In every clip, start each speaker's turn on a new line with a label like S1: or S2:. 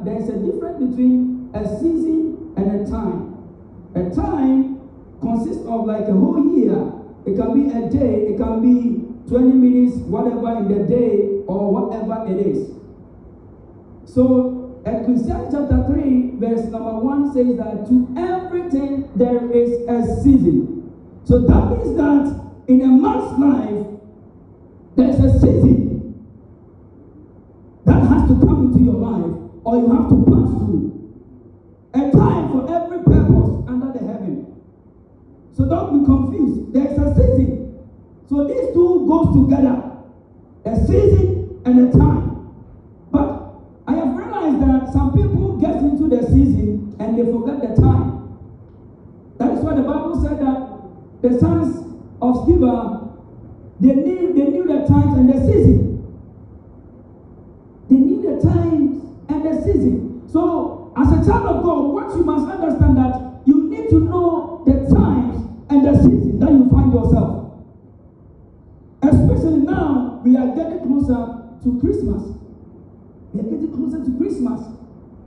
S1: that there's a difference between a season and a time. A time consists of like a whole year. It can be a day, it can be 20 minutes, whatever in the day, or whatever it is. So, Ecclesiastes chapter 3, verse number 1 says that to everything there is a season. So that means that in a man's life, there's a season that has to come into your life, or you have to pass through. A time for every purpose under the heaven. So don't be confused. There's a season. So these two goes together. A season and a time. But I have realized that some people get into the season and they forget the time. That is why the Bible said that the sons of Sceva, they knew the times and the season. They knew the times and the season. So as a child of God, what you must understand that you need to know the times and the season that you find yourself. Especially now, we are getting closer to Christmas. We are getting closer to Christmas.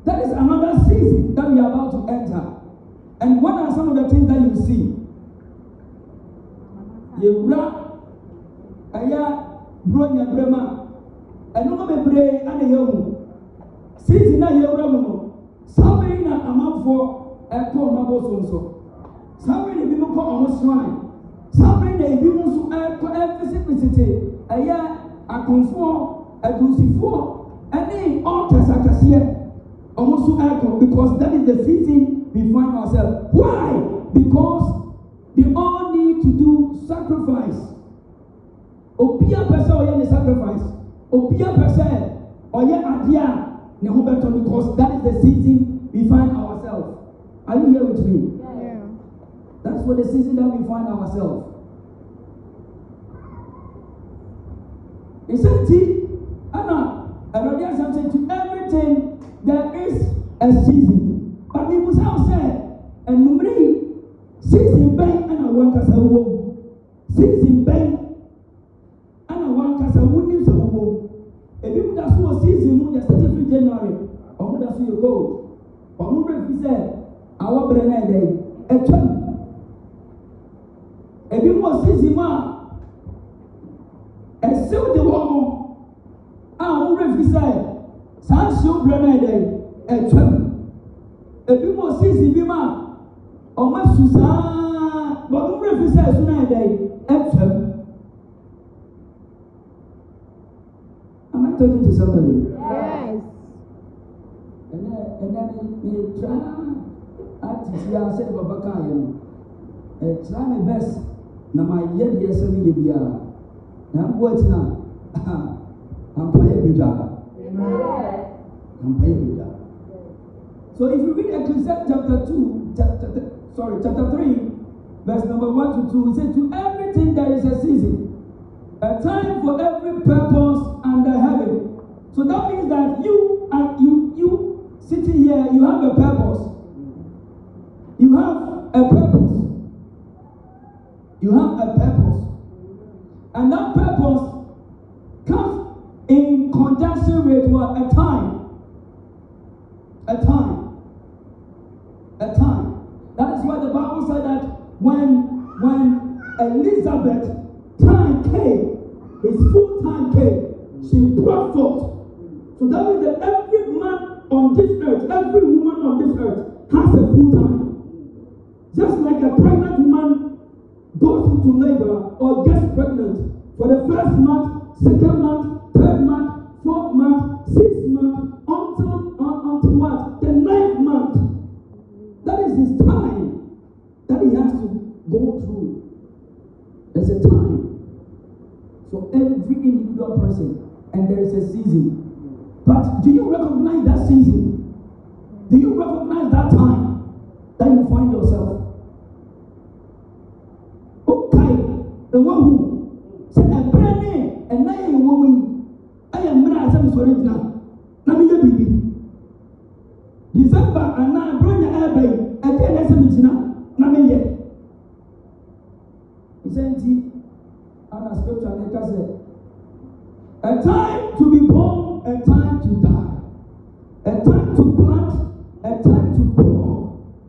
S1: That is another season that we are about to enter. And what are some of the things that you see? Yewura, aya, bronya brema, enuma bebre ane yehu. Season na yewura muno. Sabe na amanfo eko mabo sonso. Sabe na bimu ko omo shrine. Sabe na bimu so eko efisipiti. Aya akonfo, adusifo, ane all kasakasiye. Omo so eko, because that is the season we find ourselves. Why? Because they all need to do sacrifice. Opia pese oye ne sacrifice. Opia pese oye adia ne ho beto, because that is the season we find ourselves. Are you here with me?
S2: Yeah.
S1: That's what the season that we find ourselves. Essentially, Anna, Herodias have said to everything there is a season. But people say, and numeri season bang and a one kasa wo. Season bang and a one kasa wo ni so wo. E bi muda so season mu just 30 January. O muda so you go. O mu bre fi say awo bre na dey. E twam. E bi mo season ma e sew de wo mo. Ah mu bre fi say san sew bre na dey. E twam. E bi mo season bi ma Oma susa, but who refuses to know day? Am I talking to somebody?
S2: Yes.
S1: And then we try to see ourselves Baba Kaya. Try my best. Na my yet yes we be na what now? I'm paying you job. I'm paying you job. So if you read Ecclesiastes chapter 3, verse number 1 to 2, it says, to everything there is a season, a time for every purpose under heaven. So that means that you sitting here, you have a purpose. You have a purpose. You have a purpose. And that purpose comes in conjunction with what? A time. A time. A time. That is why the Bible said that when Elizabeth time came, his full time came, she brought forth. So that means that every man on this earth, every woman on this earth has a full time. Just like a pregnant woman goes into labor or gets pregnant for the first month, second month, third month, fourth month, sixth month, until what? The ninth month. That is his time that he has to go through. There's a time for every individual person, and there is a season. But do you recognize that season? Do you recognize that time that you find yourself? Okay, the one who said a brand name, and now you're a woman. I am not a original. Now me baby. December and now bring your airplane. I can't answer me now. Now me yet. He said, and a scripture like I said, a time to be born, a time to die, a time to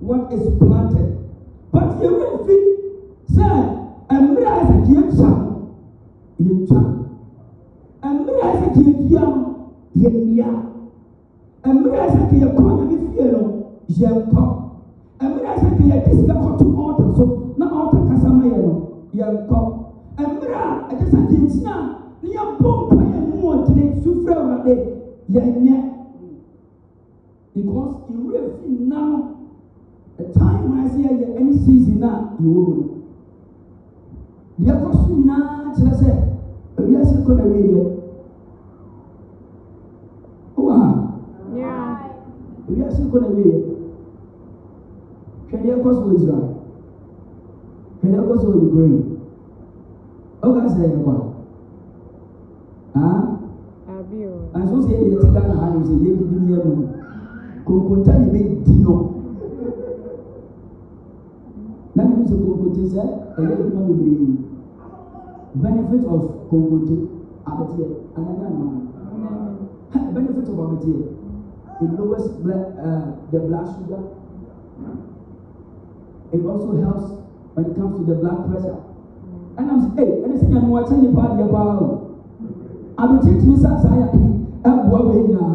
S1: what is planted. But you will feel, say, and me as a kid, you chum. And me as a kid, young, yeah. And me as a kid, calling me fear, young pop. And me as a kid, discover to altar, so not altar Casamay, young pop. And me, I just a kid now, the young pump and more today, Sufra, yeah. Because you will feel now. The time when I see any season now, you will. The apostle now, say, we are still going to be here. Wow.
S2: Yeah.
S1: We are still going to be here. Can the apostle Israel? Can the apostle Ukraine? Okay, say what? And so say you take down the hand, you say, you didn't hear me. Conconta, you make dinner. Now, you say, Conconta, say, a little bit benefit of Conconta, Abatia, and another benefit of Abatia. It lowers the blood sugar. It also helps when it comes to the blood pressure. And I'm saying, hey, anything I'm watching you party about. I'm teaching me something. I'm working now.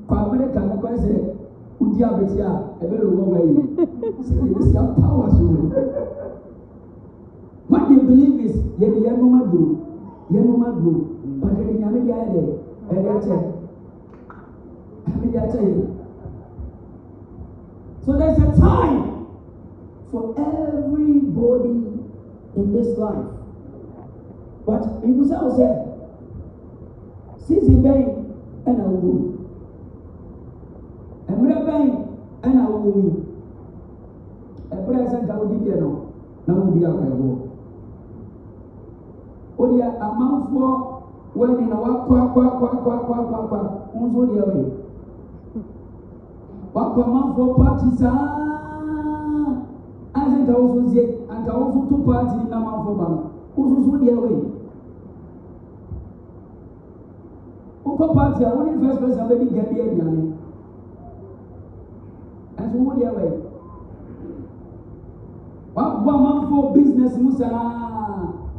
S1: For America, I'm going to say, Udiabetia, a very long way. See, it's your power. What they believe is, Yenoma group, but in Yamidia, so there's a time for everybody in this life. But you will say, Sisi Bay and a woman, and Mura Bay and a woman, a present Gaudino, now we are a war. Odia a mouthful when in a walk, on the way. Walk a mouthful parties are as it also said, and also two parties in a mouthful bank. Who's the way? Uko party, I only first person already get the area. And so what the way? One month for business, Musa,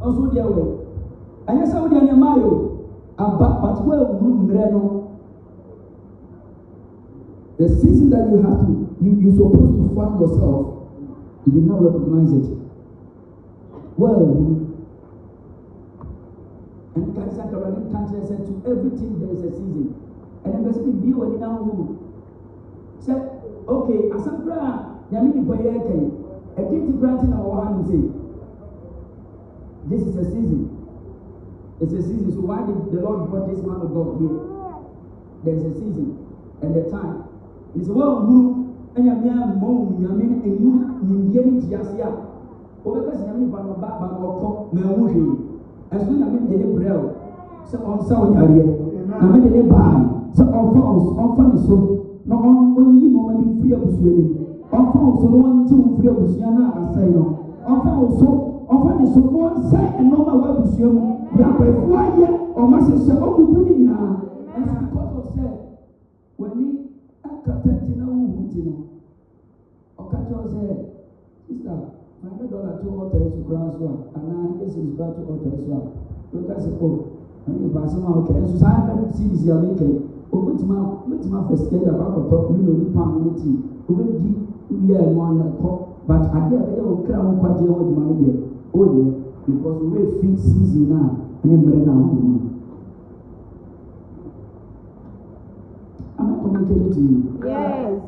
S1: also the way. And yes, I would have Mayo, but well, the season that you have to, you're supposed to find yourself, you did not recognize it. Well, and Kaisakaran country said to everything there is a season. And then basically be when you now said, okay, as a prayer, Yamini Poyake, a kitty granting our hand say, this is a season. It's a season. So why did the Lord brought this man of God here? There is a season and the time. It's well, and Yamia Mo, Yamin, and you, Indian Tiasia, or because Yami Banaba or Memuhi. As soon as I made the bread, so on Saudi Arabia, I made the buy, so on phones, on funny so, no only moment free of swimming, on phones, so no one to free of Siana, I say no, on phones, so on funny so no one say and no one will swim, we are by 4 years or masses of the pudding now. And it's because of said, when he got $10 or catch us said, sister. $100 to alter to grass one, and now this is back to alter as well. Look at the oh, and you pass them out. Okay, so I don't see this year making. Oh, which my first get about the top million community. Who will be here one cup, but I get a little crown quite a lot of money there. Oh, yeah, because we're fit season now, and then we're now. Am I communicating to you?
S2: Yes.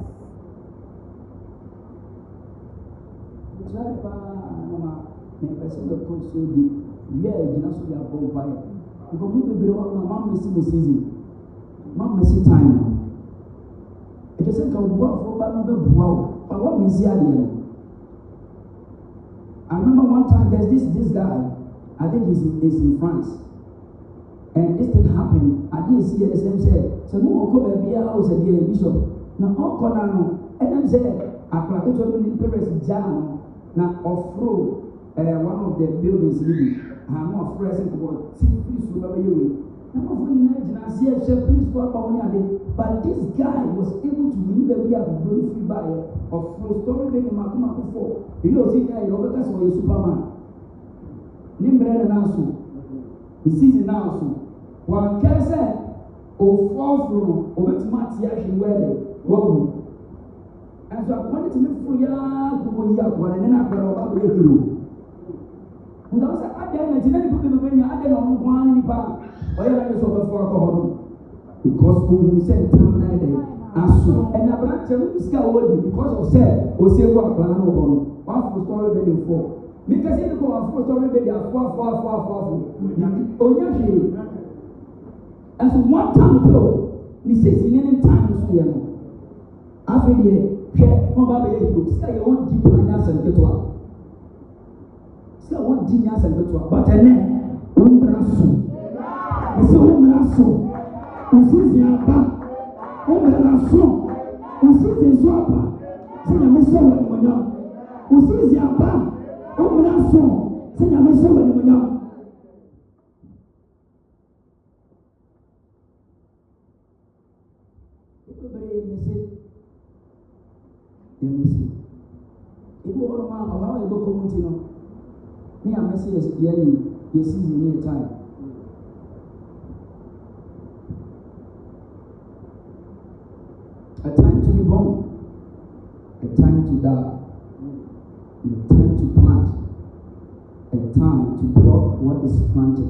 S1: The person that goes so deep, yeah, you know, so you are born fire. Because we will be on my mom missing the season. Mom missing time. It doesn't go work for wow, but what we see at the end. I remember one time there's this guy, I think he's in France. And this thing happened. I didn't see it the same said. So no one come and be a house and be a bishop. Now all corner and then said, I practice what in Paris jam. Now off-road. One of the buildings here, I'm not present about please remember you. I'm not really nice, and I see a chef, please go up on your day. But this guy was able to win the way of buru free by of flow story be ma kuma ko for you see there you obeka so Superman ni mbre na so the season now so one kese o fall from obetima ti ahwe wele wo and so according to me for ya to go ya ko na na bro ba be hero nda say ade na tina ni ko be nya ade na on kwan ni pa o ya na so be for ko because who said time na dey aso and abranche who ska wodi because of say o se go akran no ho one for story be dey for me ka say ko one for story be dey for onya hwe as one time go ni say sin time so ye no afi dey hwe mo ba be ye ska ye on di pa nya san keto a ska won di nya san keto a but ene won bra so e se won bra so usizi hapa umelaso usizi hapa sina mshauri ni mwenyewe usizi hapa umelaso sina mshauri ni mwenyewe ikobere yemisi ibo oroma abawa ibo community no ni amesi yesi yesizi ni time a time to be born, a time to die, a time to plant, a time to block what is planted.